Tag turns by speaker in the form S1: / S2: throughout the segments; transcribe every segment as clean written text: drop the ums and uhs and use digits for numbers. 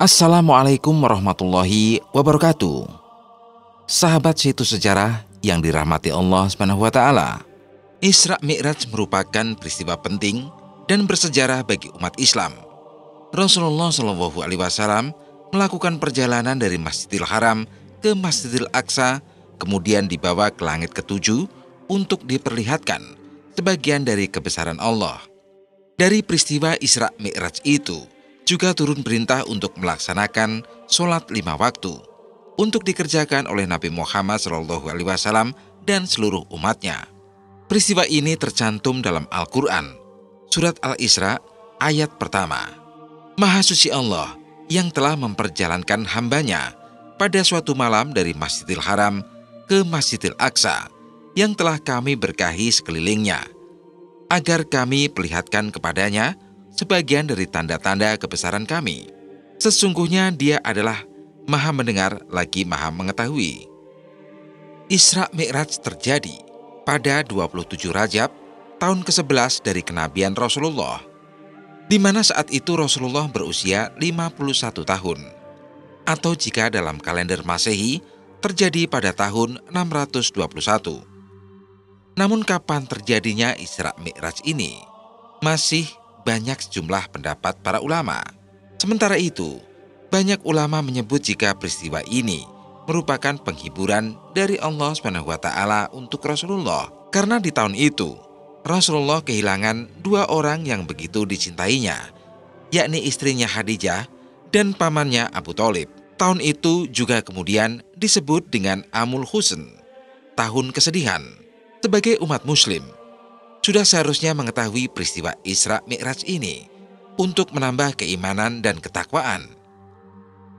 S1: Assalamualaikum warahmatullahi wabarakatuh. Sahabat situs sejarah yang dirahmati Allah SWT. Isra Mi'raj merupakan peristiwa penting dan bersejarah bagi umat Islam. Rasulullah SAW melakukan perjalanan dari Masjidil Haram ke Masjidil Aqsa, kemudian dibawa ke langit ketujuh untuk diperlihatkan sebagian dari kebesaran Allah. Dari peristiwa Isra Mi'raj itu juga turun perintah untuk melaksanakan sholat 5 waktu untuk dikerjakan oleh Nabi Muhammad SAW dan seluruh umatnya. Peristiwa ini tercantum dalam Al-Quran, surat Al-Isra ayat pertama. Maha suci Allah yang telah memperjalankan hambanya pada suatu malam dari Masjidil Haram ke Masjidil Aqsa yang telah kami berkahi sekelilingnya, agar kami perlihatkan kepadanya sebagian dari tanda-tanda kebesaran kami. Sesungguhnya Dia adalah Maha mendengar lagi Maha mengetahui. Isra Mi'raj terjadi pada 27 Rajab, tahun ke-11 dari kenabian Rasulullah, di mana saat itu Rasulullah berusia 51 tahun, atau jika dalam kalender Masehi terjadi pada tahun 621. Namun kapan terjadinya Isra Mi'raj ini masih banyak sejumlah pendapat para ulama. Sementara itu, banyak ulama menyebut jika peristiwa ini merupakan penghiburan dari Allah SWT untuk Rasulullah. Karena di tahun itu, Rasulullah kehilangan 2 orang yang begitu dicintainya, yakni istrinya Khadijah dan pamannya Abu Thalib. Tahun itu juga kemudian disebut dengan Amul Huzn, tahun kesedihan. Sebagai umat muslim, sudah seharusnya mengetahui peristiwa Isra Mi'raj ini untuk menambah keimanan dan ketakwaan.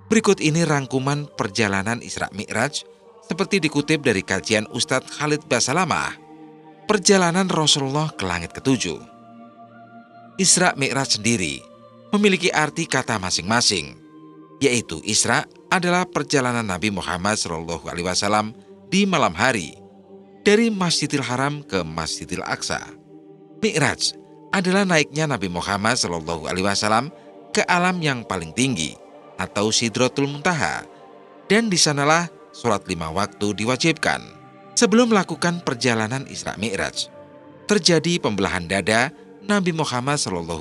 S1: Berikut ini rangkuman perjalanan Isra Mi'raj seperti dikutip dari kajian Ustadz Khalid Basalamah, Perjalanan Rasulullah ke Langit Ketujuh. Isra Mi'raj sendiri memiliki arti kata masing-masing, yaitu Isra adalah perjalanan Nabi Muhammad SAW di malam hari dari Masjidil Haram ke Masjidil Aqsa. Mi'raj adalah naiknya Nabi Muhammad SAW ke alam yang paling tinggi atau Sidratul Muntaha, dan di sanalah sholat 5 waktu diwajibkan. Sebelum melakukan perjalanan Isra Mi'raj, terjadi pembelahan dada Nabi Muhammad SAW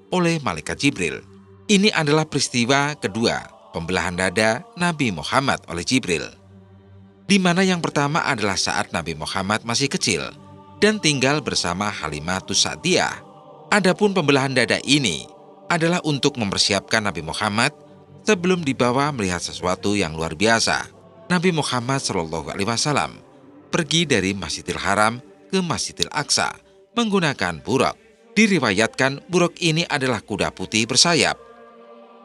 S1: oleh Malaikat Jibril. Ini adalah peristiwa kedua pembelahan dada Nabi Muhammad oleh Jibril, di mana yang pertama adalah saat Nabi Muhammad masih kecil dan tinggal bersama Halimatus Sa'diyah. Adapun pembelahan dada ini adalah untuk mempersiapkan Nabi Muhammad sebelum dibawa melihat sesuatu yang luar biasa. Nabi Muhammad SAW pergi dari Masjidil Haram ke Masjidil Aqsa menggunakan buraq. Diriwayatkan buraq ini adalah kuda putih bersayap.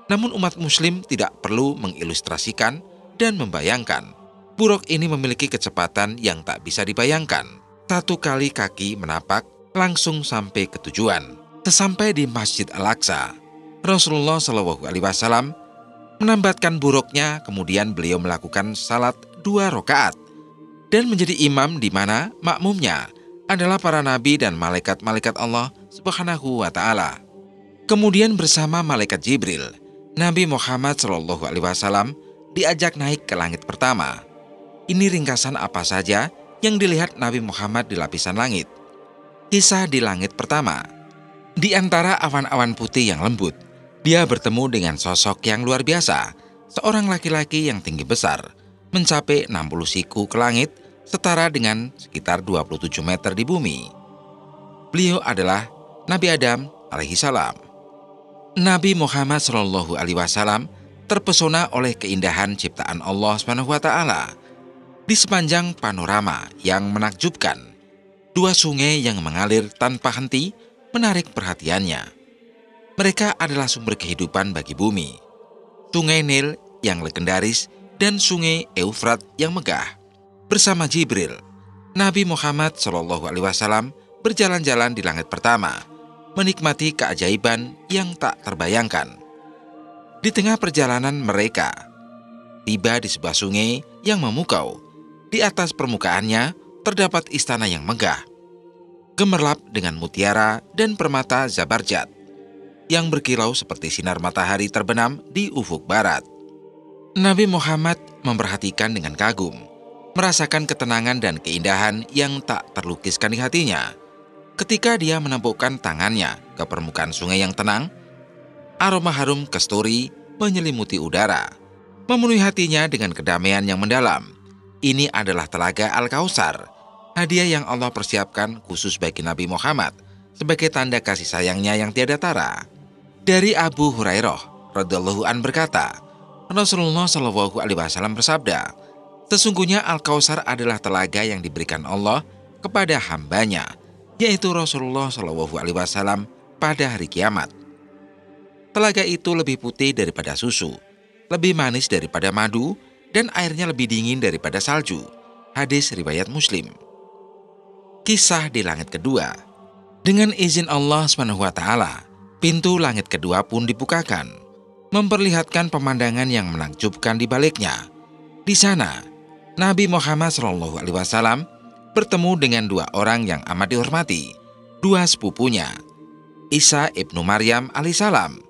S1: Namun umat muslim tidak perlu mengilustrasikan dan membayangkan. Buraq ini memiliki kecepatan yang tak bisa dibayangkan. 1 kali kaki menapak langsung sampai ke tujuan. Sesampai di Masjid Al-Aqsa, Rasulullah SAW menambatkan buraqnya, kemudian beliau melakukan salat 2 rakaat dan menjadi imam, di mana makmumnya adalah para nabi dan malaikat-malaikat Allah Subhanahu wa Ta'ala. Kemudian bersama malaikat Jibril, Nabi Muhammad SAW diajak naik ke langit pertama. Ini ringkasan apa saja yang dilihat Nabi Muhammad di lapisan langit. Kisah di langit pertama. Di antara awan-awan putih yang lembut, dia bertemu dengan sosok yang luar biasa, seorang laki-laki yang tinggi besar, mencapai 60 siku ke langit, setara dengan sekitar 27 meter di bumi. Beliau adalah Nabi Adam alaihissalam. Nabi Muhammad SAW terpesona oleh keindahan ciptaan Allah SWT. Di sepanjang panorama yang menakjubkan, 2 sungai yang mengalir tanpa henti menarik perhatiannya. Mereka adalah sumber kehidupan bagi bumi. Sungai Nil yang legendaris dan sungai Eufrat yang megah. Bersama Jibril, Nabi Muhammad SAW berjalan-jalan di langit pertama, menikmati keajaiban yang tak terbayangkan. Di tengah perjalanan mereka, tiba di sebuah sungai yang memukau. Di atas permukaannya terdapat istana yang megah, gemerlap dengan mutiara dan permata Zabarjat. yang berkilau seperti sinar matahari terbenam di ufuk barat. Nabi Muhammad memperhatikan dengan kagum, merasakan ketenangan dan keindahan yang tak terlukiskan di hatinya. Ketika dia menampukkan tangannya ke permukaan sungai yang tenang, aroma harum kasturi menyelimuti udara, memenuhi hatinya dengan kedamaian yang mendalam. Ini adalah telaga Al-Kautsar, hadiah yang Allah persiapkan khusus bagi Nabi Muhammad sebagai tanda kasih sayangnya yang tiada tara. Dari Abu Hurairah radhiyallahu an berkata, Rasulullah Shallallahu alaihi wasallam bersabda, sesungguhnya Al-Kautsar adalah telaga yang diberikan Allah kepada hambanya, yaitu Rasulullah Shallallahu alaihi wasallam pada hari kiamat. Telaga itu lebih putih daripada susu, lebih manis daripada madu, dan airnya lebih dingin daripada salju. Hadis riwayat Muslim. Kisah di langit kedua. Dengan izin Allah SWT, pintu langit kedua pun dibukakan, memperlihatkan pemandangan yang menakjubkan di baliknya. Di sana, Nabi Muhammad SAW bertemu dengan dua orang yang amat dihormati, dua sepupunya, Isa ibnu Maryam alaihissalam,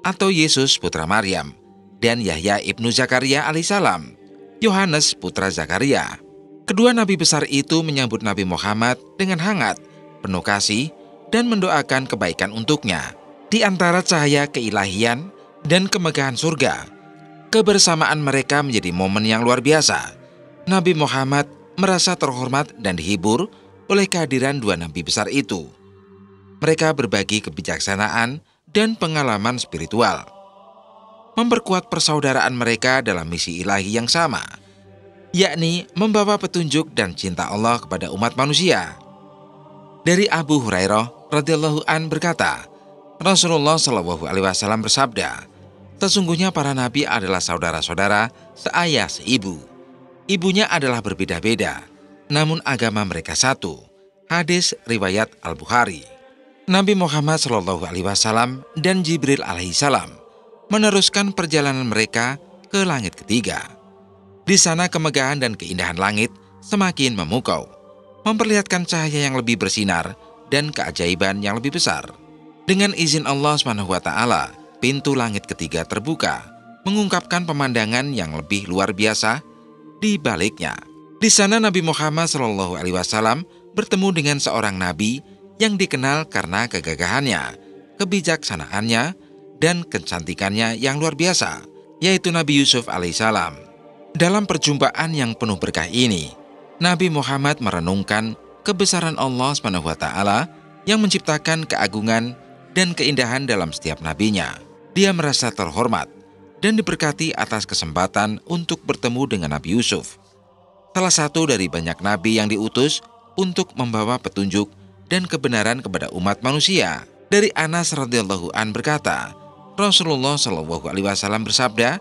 S1: atau Yesus putra Maryam, dan Yahya ibnu Zakaria alaihissalam, Yohanes putra Zakaria. Kedua nabi besar itu menyambut Nabi Muhammad dengan hangat, penuh kasih, dan mendoakan kebaikan untuknya. Di antara cahaya keilahian dan kemegahan surga, kebersamaan mereka menjadi momen yang luar biasa. Nabi Muhammad merasa terhormat dan dihibur oleh kehadiran dua nabi besar itu. Mereka berbagi kebijaksanaan dan pengalaman spiritual, memperkuat persaudaraan mereka dalam misi ilahi yang sama, yakni membawa petunjuk dan cinta Allah kepada umat manusia. Dari Abu Hurairah radhiyallahu an berkata, Rasulullah Shallallahu alaihi wasallam bersabda, sesungguhnya para nabi adalah saudara-saudara seayah seibu. Ibunya adalah berbeda-beda, namun agama mereka satu. Hadis riwayat Al-Bukhari. Nabi Muhammad SAW dan Jibril alaihissalam meneruskan perjalanan mereka ke langit ketiga. Di sana kemegahan dan keindahan langit semakin memukau, memperlihatkan cahaya yang lebih bersinar dan keajaiban yang lebih besar. Dengan izin Allah SWT, pintu langit ketiga terbuka, mengungkapkan pemandangan yang lebih luar biasa di baliknya. Di sana Nabi Muhammad SAW bertemu dengan seorang nabi yang dikenal karena kegagahannya, kebijaksanaannya, dan kecantikannya yang luar biasa, yaitu Nabi Yusuf alaihissalam. Dalam perjumpaan yang penuh berkah ini, Nabi Muhammad merenungkan kebesaran Allah SWT yang menciptakan keagungan dan keindahan dalam setiap nabinya. Dia merasa terhormat dan diberkati atas kesempatan untuk bertemu dengan Nabi Yusuf, salah satu dari banyak nabi yang diutus untuk membawa petunjuk dan kebenaran kepada umat manusia. Dari Anas radhiyallahu an berkata, Rasulullah Shallallahu alaihi wasallam bersabda,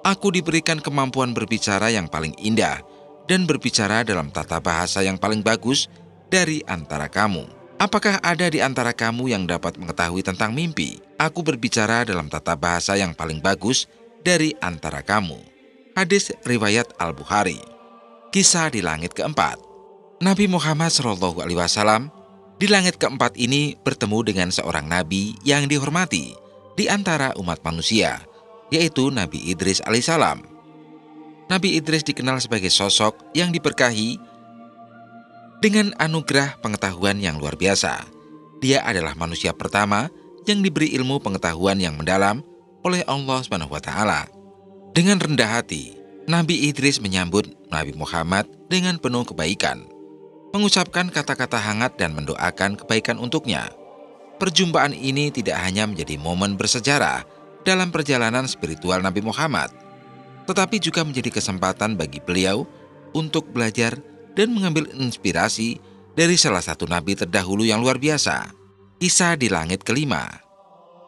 S1: aku diberikan kemampuan berbicara yang paling indah dan berbicara dalam tata bahasa yang paling bagus dari antara kamu. Apakah ada di antara kamu yang dapat mengetahui tentang mimpi? Aku berbicara dalam tata bahasa yang paling bagus dari antara kamu. Hadis riwayat Al-Bukhari. Kisah di langit keempat. Nabi Muhammad SAW di langit keempat ini bertemu dengan seorang nabi yang dihormati di antara umat manusia, yaitu Nabi Idris alaihissalam. Nabi Idris dikenal sebagai sosok yang diberkahi dengan anugerah pengetahuan yang luar biasa. Dia adalah manusia pertama yang diberi ilmu pengetahuan yang mendalam oleh Allah SWT. Dengan rendah hati, Nabi Idris menyambut Nabi Muhammad dengan penuh kebaikan, mengucapkan kata-kata hangat dan mendoakan kebaikan untuknya. Perjumpaan ini tidak hanya menjadi momen bersejarah dalam perjalanan spiritual Nabi Muhammad, tetapi juga menjadi kesempatan bagi beliau untuk belajar dan mengambil inspirasi dari salah satu nabi terdahulu yang luar biasa. Kisah di langit kelima.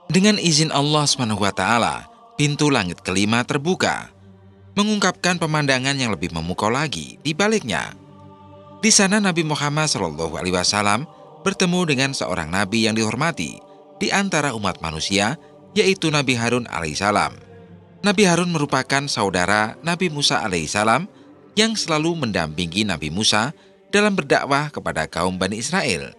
S1: Dengan izin Allah SWT, pintu langit kelima terbuka, mengungkapkan pemandangan yang lebih memukau lagi di baliknya. Di sana Nabi Muhammad SAW bertemu dengan seorang nabi yang dihormati di antara umat manusia, yaitu Nabi Harun alaihissalam. Nabi Harun merupakan saudara Nabi Musa alaihissalam yang selalu mendampingi Nabi Musa dalam berdakwah kepada kaum Bani Israel.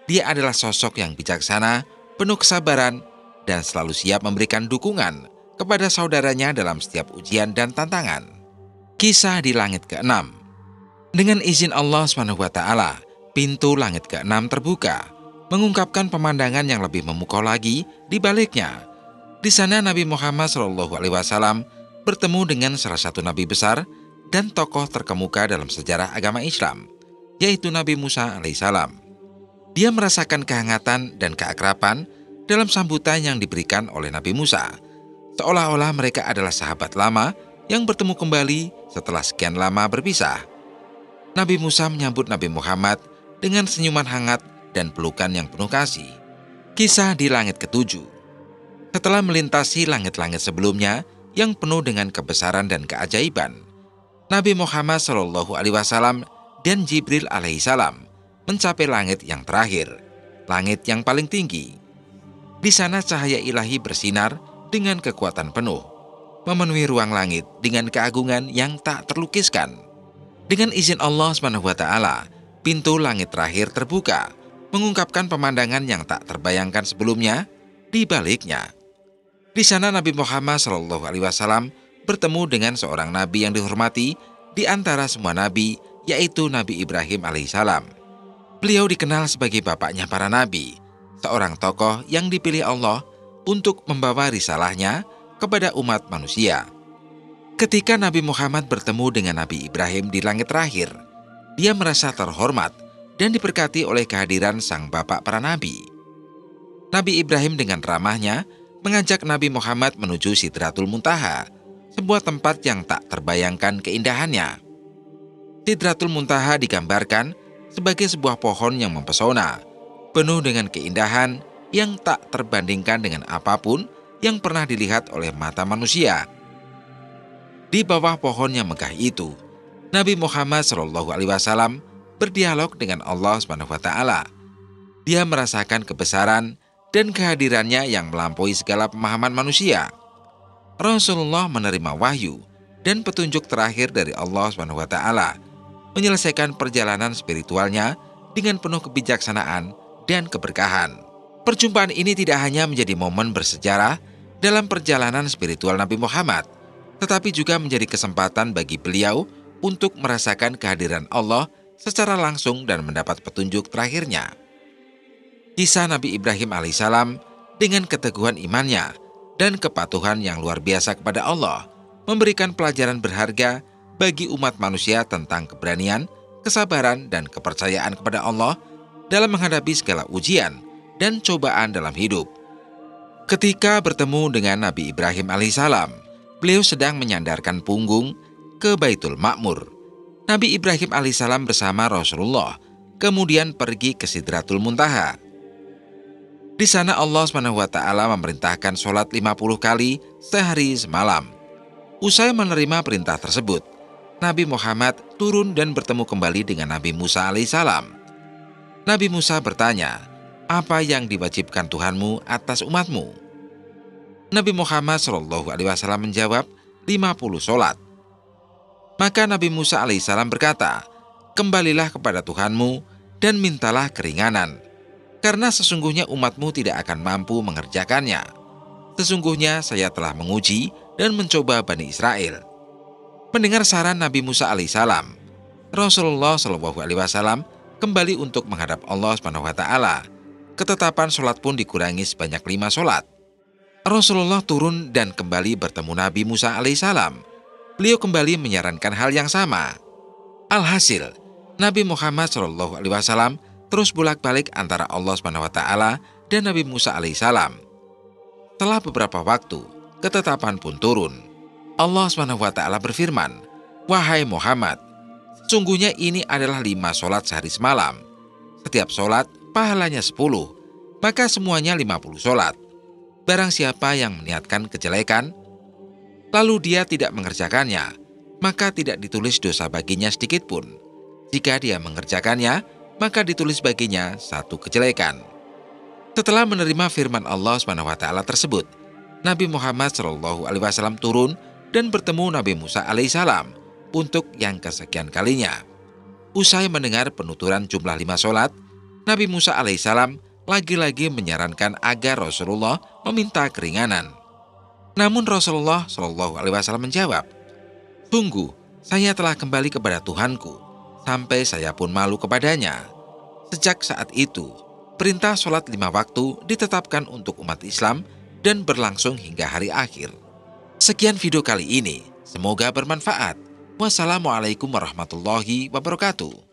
S1: Dia adalah sosok yang bijaksana, penuh kesabaran, dan selalu siap memberikan dukungan kepada saudaranya dalam setiap ujian dan tantangan. Kisah di langit ke-6. Dengan izin Allah SWT, pintu langit ke-6 terbuka, mengungkapkan pemandangan yang lebih memukau lagi di baliknya. Di sana Nabi Muhammad SAW bertemu dengan salah satu nabi besar dan tokoh terkemuka dalam sejarah agama Islam, yaitu Nabi Musa alaihissalam. Dia merasakan kehangatan dan keakraban dalam sambutan yang diberikan oleh Nabi Musa, seolah-olah mereka adalah sahabat lama yang bertemu kembali setelah sekian lama berpisah. Nabi Musa menyambut Nabi Muhammad dengan senyuman hangat dan pelukan yang penuh kasih. Kisah di langit ke-7. Setelah melintasi langit-langit sebelumnya yang penuh dengan kebesaran dan keajaiban, Nabi Muhammad SAW dan Jibril alaihissalam mencapai langit yang terakhir, langit yang paling tinggi. Di sana cahaya ilahi bersinar dengan kekuatan penuh, memenuhi ruang langit dengan keagungan yang tak terlukiskan. Dengan izin Allah SWT, pintu langit terakhir terbuka, mengungkapkan pemandangan yang tak terbayangkan sebelumnya di baliknya. Di sana Nabi Muhammad SAW bertemu dengan seorang nabi yang dihormati di antara semua nabi, yaitu Nabi Ibrahim alaihissalam. Beliau dikenal sebagai bapaknya para nabi, seorang tokoh yang dipilih Allah untuk membawa risalahnya kepada umat manusia. Ketika Nabi Muhammad bertemu dengan Nabi Ibrahim di langit terakhir, dia merasa terhormat dan diberkati oleh kehadiran sang bapak para nabi. Nabi Ibrahim dengan ramahnya mengajak Nabi Muhammad menuju Sidratul Muntaha, sebuah tempat yang tak terbayangkan keindahannya. Sidratul Muntaha digambarkan sebagai sebuah pohon yang mempesona, penuh dengan keindahan yang tak terbandingkan dengan apapun yang pernah dilihat oleh mata manusia. Di bawah pohon yang megah itu, Nabi Muhammad SAW berdialog dengan Allah SWT. Dia merasakan kebesaran dan kehadirannya yang melampaui segala pemahaman manusia. Rasulullah menerima wahyu dan petunjuk terakhir dari Allah SWT, menyelesaikan perjalanan spiritualnya dengan penuh kebijaksanaan dan keberkahan. Perjumpaan ini tidak hanya menjadi momen bersejarah dalam perjalanan spiritual Nabi Muhammad, tetapi juga menjadi kesempatan bagi beliau untuk merasakan kehadiran Allah secara langsung dan mendapat petunjuk terakhirnya. Kisah Nabi Ibrahim alaihissalam dengan keteguhan imannya dan kepatuhan yang luar biasa kepada Allah memberikan pelajaran berharga bagi umat manusia tentang keberanian, kesabaran, dan kepercayaan kepada Allah dalam menghadapi segala ujian dan cobaan dalam hidup. Ketika bertemu dengan Nabi Ibrahim alaihissalam, beliau sedang menyandarkan punggung ke Baitul Ma'mur. Nabi Ibrahim alaihissalam bersama Rasulullah kemudian pergi ke Sidratul Muntaha. Di sana Allah SWT memerintahkan sholat 50 kali sehari semalam. Usai menerima perintah tersebut, Nabi Muhammad turun dan bertemu kembali dengan Nabi Musa alaihissalam. Nabi Musa bertanya, "Apa yang diwajibkan Tuhanmu atas umatmu?" Nabi Muhammad SAW menjawab, 50 sholat. Maka Nabi Musa alaihissalam berkata, "Kembalilah kepada Tuhanmu dan mintalah keringanan, karena sesungguhnya umatmu tidak akan mampu mengerjakannya. Sesungguhnya saya telah menguji dan mencoba Bani Israel." Mendengar saran Nabi Musa alaihissalam, Rasulullah SAW kembali untuk menghadap Allah SWT. Ketetapan sholat pun dikurangi sebanyak 5 sholat. Rasulullah turun dan kembali bertemu Nabi Musa alaihissalam. Beliau kembali menyarankan hal yang sama. Alhasil, Nabi Muhammad SAW terus bolak-balik antara Allah SWT dan Nabi Musa alaihissalam. Setelah beberapa waktu, ketetapan pun turun. Allah SWT berfirman, "Wahai Muhammad, sesungguhnya ini adalah 5 sholat sehari semalam. Setiap sholat pahalanya 10, maka semuanya 50 sholat. Barang siapa yang meniatkan kejelekan, lalu dia tidak mengerjakannya, maka tidak ditulis dosa baginya sedikit pun. Jika dia mengerjakannya, maka ditulis baginya 1 kejelekan." Setelah menerima firman Allah SWT tersebut, Nabi Muhammad SAW turun dan bertemu Nabi Musa alaihissalam untuk yang kesekian kalinya. Usai mendengar penuturan jumlah 5 sholat, Nabi Musa alaihissalam lagi-lagi menyarankan agar Rasulullah meminta keringanan. Namun Rasulullah Shallallahu Alaihi Wasallam menjawab, "Sungguh, saya telah kembali kepada Tuhanku, sampai saya pun malu kepadanya." Sejak saat itu, perintah sholat 5 waktu ditetapkan untuk umat Islam dan berlangsung hingga hari akhir. Sekian video kali ini, semoga bermanfaat. Wassalamualaikum warahmatullahi wabarakatuh.